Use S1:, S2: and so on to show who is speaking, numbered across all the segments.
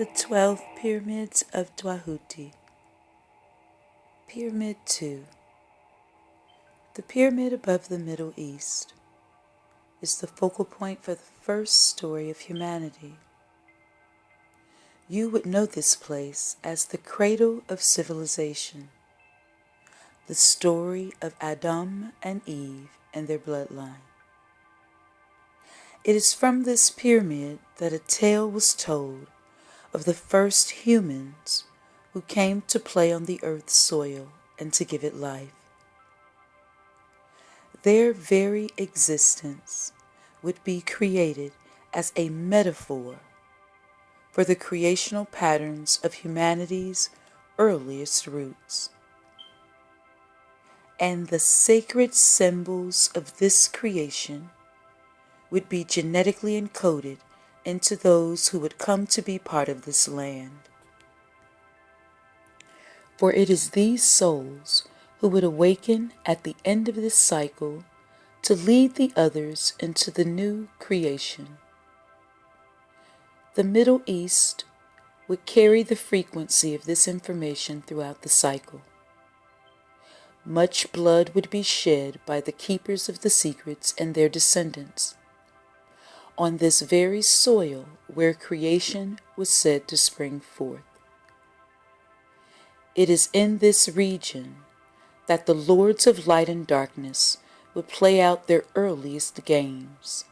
S1: The 12 Pyramids of Duality. Pyramid 2. The pyramid above the Middle East is the focal point for the first story of humanity. You would know this place as the cradle of civilization, the story of Adom and Eve and their bloodline. It is from this pyramid that a tale was told of the first humans who came to play on the earth's soil and to give it life. Their very existence would be created as a metaphor for the creational patterns of humanity's earliest roots. And the sacred symbols of this creation would be genetically encoded into those who would come to be part of this land. For it is these souls who would awaken at the end of this cycle to lead the others into the new creation. The Middle East would carry the frequency of this information throughout the cycle. Much blood would be shed by the keepers of the secrets and their descendants on this very soil where creation was said to spring forth. It is in this region that the lords of light and darkness would play out their earliest games,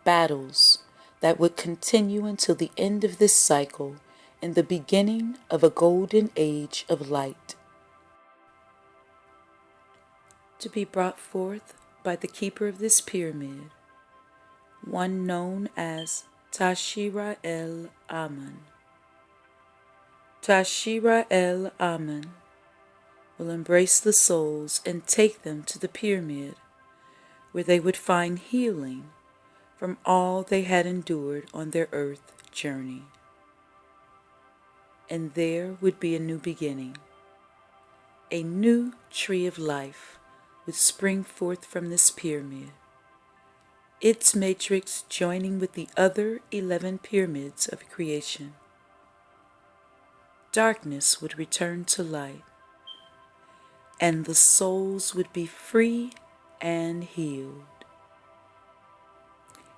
S1: battles that would continue until the end of this cycle and the beginning of a golden age of light, to be brought forth by the keeper of this pyramid, one known as Tashira el Aman. Tashira el Aman will embrace the souls and take them to the pyramid, where they would find healing from all they had endured on their earth journey. And there would be a new beginning. A new tree of life would spring forth from this pyramid, its matrix joining with the other 11 pyramids of creation. Darkness would return to light, and the souls would be free and healed.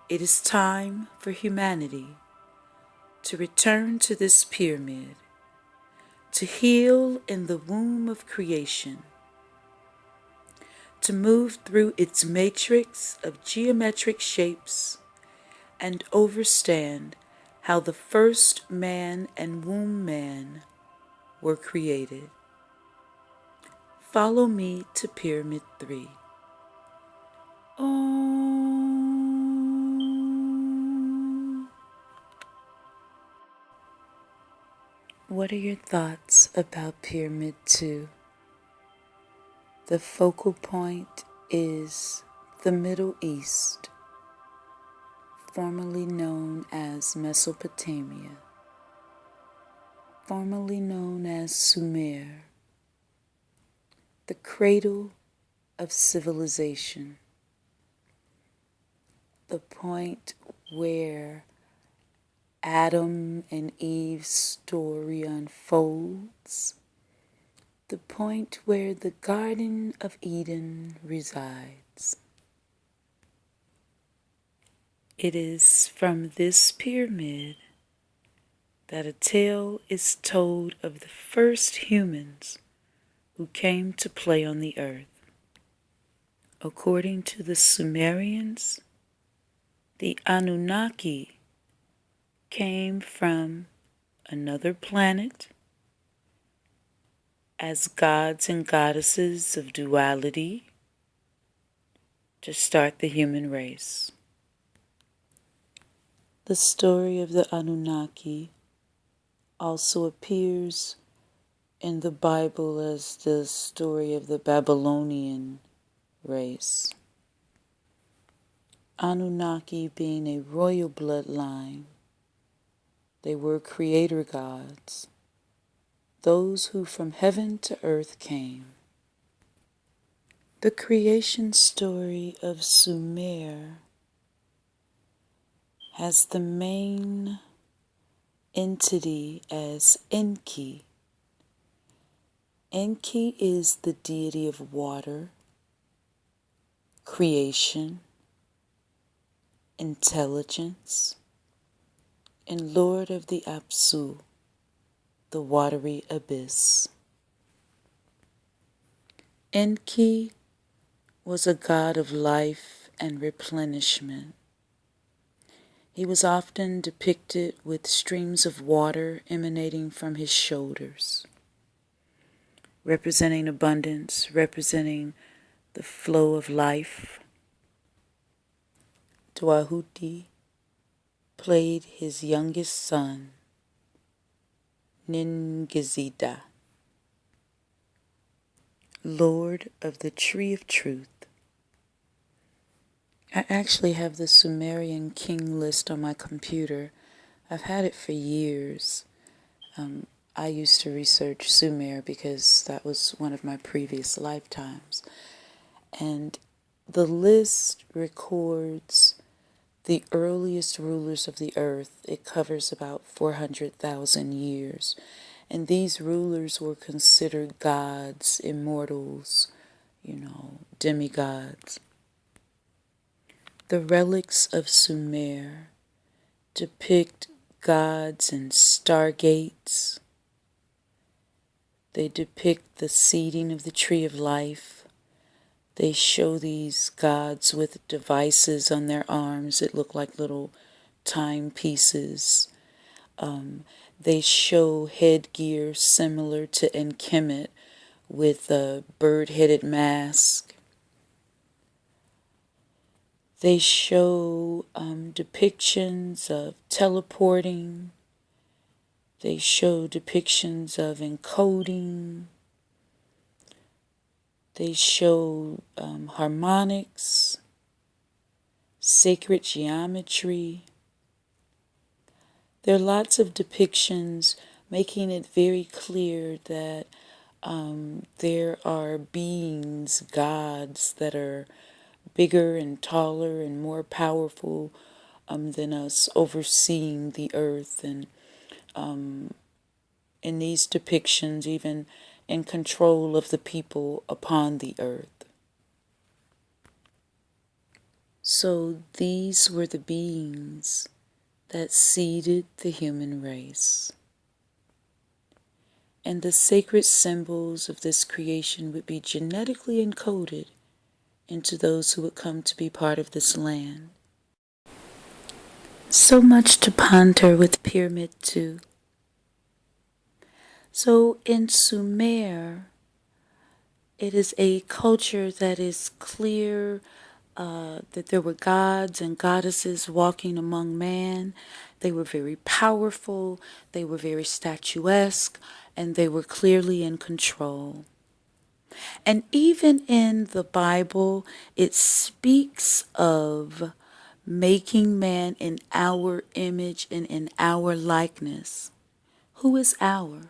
S1: It is time for humanity to return to this pyramid, to heal in the womb of creation, to move through its matrix of geometric shapes and understand how the first man and womb man were created. Follow me to Pyramid 3. Om. What are your thoughts about Pyramid 2? The focal point is the Middle East, formerly known as Mesopotamia, formerly known as Sumer, the cradle of civilization, the point where Adam and Eve's story unfolds, the point where the Garden of Eden resides. It is from this pyramid that a tale is told of the first humans who came to play on the earth. According to the Sumerians, the Annunaki came from another planet as gods and goddesses of duality to start the human race. The story of the Annunaki also appears in the Bible as the story of the Babylonian race. Annunaki being a royal bloodline, they were creator gods, those who from heaven to earth came. The creation story of Sumer has the main entity as Enki. Enki is the deity of water, creation, intelligence, and lord of the Apsu, the watery abyss. Enki was a god of life and replenishment. He was often depicted with streams of water emanating from his shoulders, representing abundance, representing the flow of life. Duality played his youngest son, Ningizida, Lord of the Tree of Truth. I actually have the Sumerian king list on my computer. I've had it for years. I used to research Sumer because that was one of my previous lifetimes. And the list records the earliest rulers of the earth. It covers about 400,000 years. And these rulers were considered gods, immortals, demigods. The relics of Sumer depict gods and stargates. They depict the seeding of the tree of life. They show these gods with devices on their arms that look like little timepieces. They show headgear similar to Enkemet with a bird-headed mask. They show depictions of teleporting. They show depictions of encoding. They show harmonics, sacred geometry. There are lots of depictions making it very clear that there are beings, gods, that are bigger and taller and more powerful than us, overseeing the earth, and in these depictions even in control of the people upon the earth. So these were the beings that seeded the human race. And the sacred symbols of this creation would be genetically encoded into those who would come to be part of this land. So much to ponder with Pyramid 2. So in Sumer, it is a culture that is clear that there were gods and goddesses walking among man. They were very powerful, they were very statuesque, and they were clearly in control. And even in the Bible, it speaks of making man in our image and in our likeness. Who is our?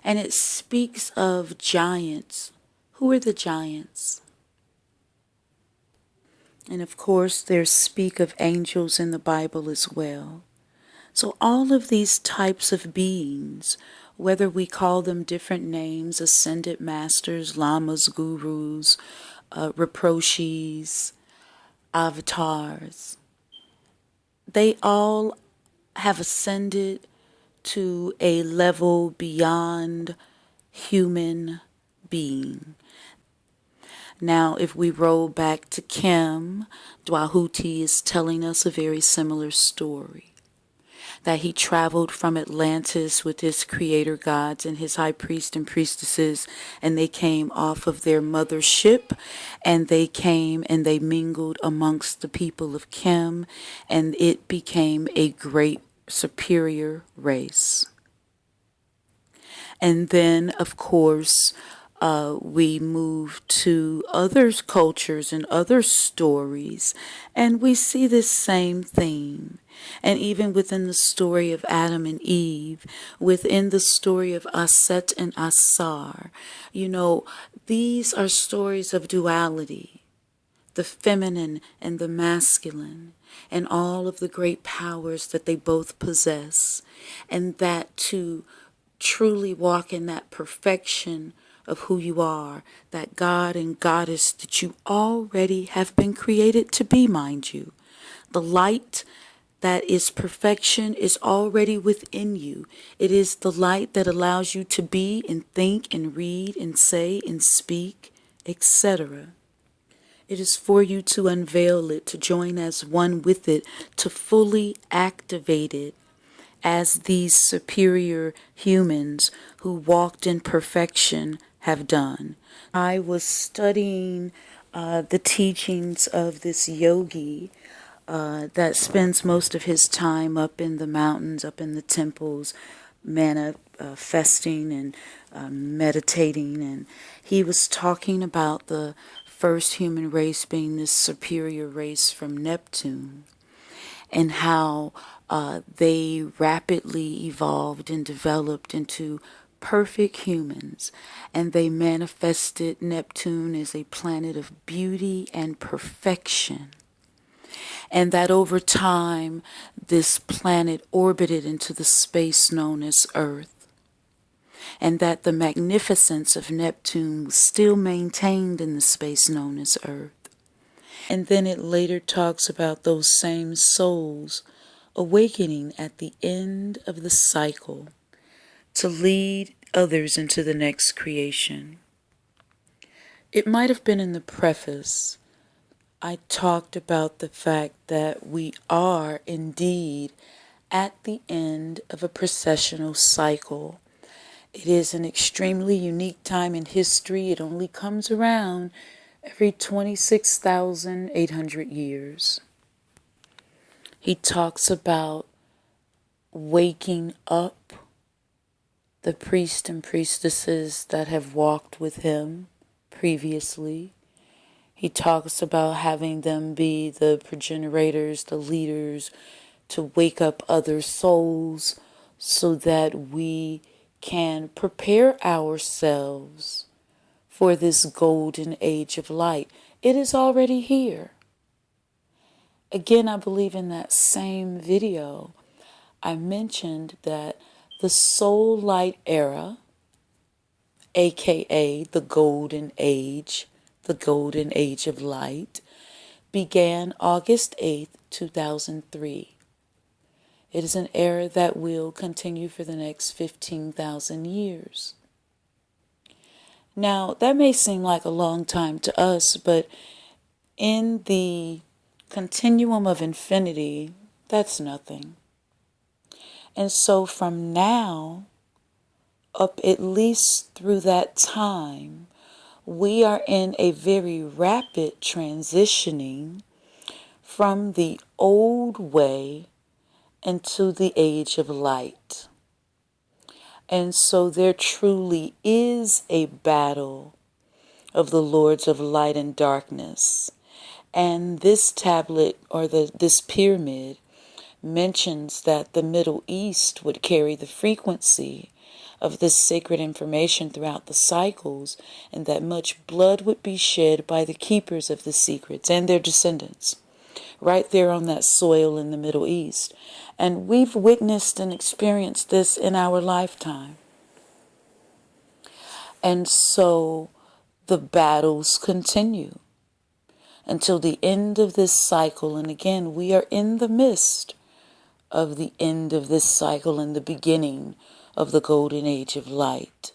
S1: And it speaks of giants. Who are the giants? And of course, there's speak of angels in the Bible as well. So all of these types of beings, whether we call them different names, ascended masters, lamas, gurus, reproches, avatars, they all have ascended to a level beyond human being. Now, if we roll back to Kim, Duality is telling us a very similar story. That he traveled from Atlantis with his creator gods and his high priest and priestesses, and they came off of their mother ship, and they came and they mingled amongst the people of Kim, and it became a great superior race. And then, of course, we move to other cultures and other stories, and we see this same theme. And even within the story of Adam and Eve, within the story of Auset and Ausar, these are stories of duality, the feminine and the masculine. and all of the great powers that they both possess, and that to truly walk in that perfection of who you are, that God and Goddess that you already have been created to be, mind you. The light that is perfection is already within you. It is the light that allows you to be and think and read and say and speak, etc. It is for you to unveil it, to join as one with it, to fully activate it as these superior humans who walked in perfection have done. I was studying the teachings of this yogi that spends most of his time up in the mountains, up in the temples, manifesting and meditating. And he was talking about the first human race being this superior race from Neptune, and how they rapidly evolved and developed into perfect humans, and they manifested Neptune as a planet of beauty and perfection. And that over time, this planet orbited into the space known as Earth. And that the magnificence of Neptune was still maintained in the space known as Earth. And then it later talks about those same souls awakening at the end of the cycle to lead others into the next creation. It might have been in the preface. I talked about the fact that we are indeed at the end of a processional cycle. It is an extremely unique time in history. It only comes around every 26,800 years. He talks about waking up the priests and priestesses that have walked with him previously. He talks about having them be the progenitors, the leaders, to wake up other souls so that we can prepare ourselves for this golden age of light. It is already here. Again, I believe in that same video, I mentioned that the soul light era, aka the golden age of light, began August 8th, 2003. It is an era that will continue for the next 15,000 years. Now, that may seem like a long time to us, but in the continuum of infinity, that's nothing. And so from now up at least through that time, we are in a very rapid transitioning from the old way into the age of light. And so there truly is a battle of the lords of light and darkness. And this tablet, or this pyramid, mentions that the Middle East would carry the frequency of this sacred information throughout the cycles, and that much blood would be shed by the keepers of the secrets and their descendants, right there on that soil in the Middle East. And we've witnessed and experienced this in our lifetime. And so the battles continue until the end of this cycle. And again, we are in the midst of the end of this cycle and the beginning of the golden age of light.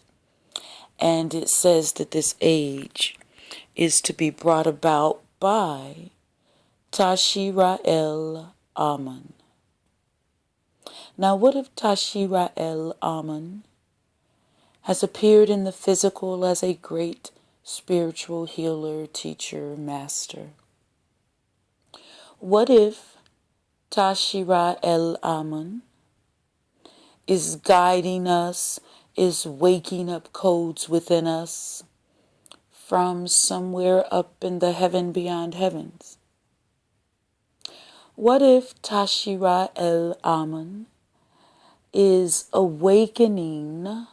S1: And it says that this age is to be brought about by Tashira-el-Amun. Now, what if Tashira-el-Amun has appeared in the physical as a great spiritual healer, teacher, master? What if Tashira-el-Amun is guiding us, is waking up codes within us from somewhere up in the heaven beyond heavens? What if Tashira-el-Amun is awakening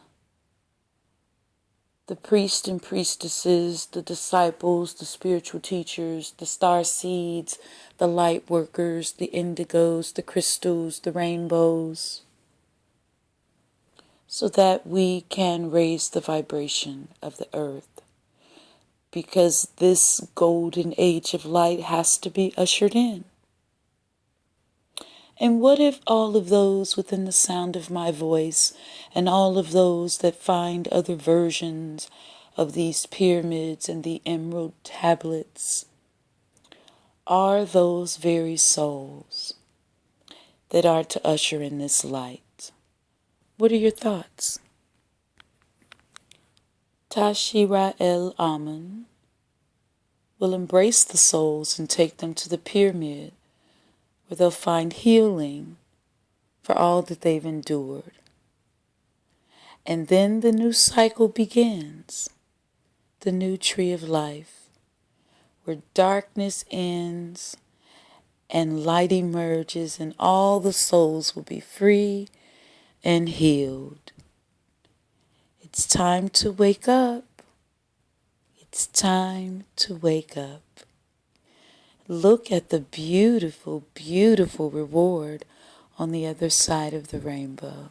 S1: the priests and priestesses, the disciples, the spiritual teachers, the star seeds, the light workers, the indigos, the crystals, the rainbows, so that we can raise the vibration of the earth. Because this golden age of light has to be ushered in. And what if all of those within the sound of my voice and all of those that find other versions of these pyramids and the emerald tablets are those very souls that are to usher in this light? What are your thoughts? Tashira El Amun will embrace the souls and take them to the pyramid, where they'll find healing for all that they've endured. And then the new cycle begins, the new tree of life, where darkness ends and light emerges, and all the souls will be free and healed. It's time to wake up. It's time to wake up. Look at the beautiful, beautiful reward on the other side of the rainbow.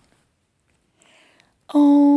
S1: Om